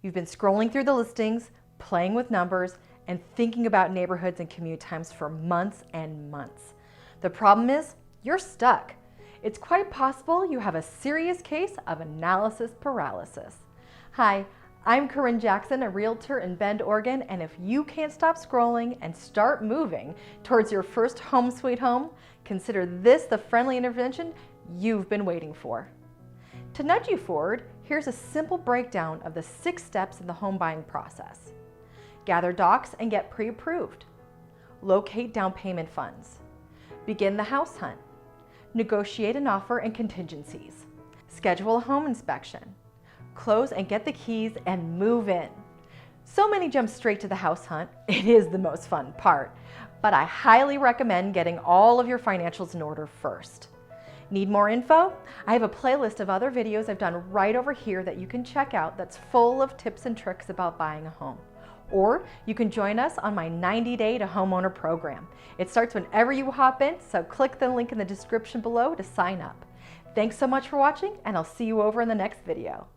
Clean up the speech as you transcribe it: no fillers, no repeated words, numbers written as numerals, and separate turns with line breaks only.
You've been scrolling through the listings, playing with numbers, and thinking about neighborhoods and commute times for months and months. The problem is, you're stuck. It's quite possible you have a serious case of analysis paralysis. Hi, I'm Carin Jackson, a realtor in Bend, Oregon, and if you can't stop scrolling and start moving towards your first home sweet home, consider this the friendly intervention you've been waiting for. To nudge you forward, here's a simple breakdown of the 6 steps in the home buying process. Gather docs and get pre-approved. Locate down payment funds. Begin the house hunt. Negotiate an offer and contingencies. Schedule a home inspection. Close and get the keys and move in. So many jump straight to the house hunt. It is the most fun part, but I highly recommend getting all of your financials in order first. Need more info? I have a playlist of other videos I've done right over here that you can check out that's full of tips and tricks about buying a home. Or you can join us on my 90-day to homeowner program. It starts whenever you hop in, so click the link in the description below to sign up. Thanks so much for watching, and I'll see you over in the next video.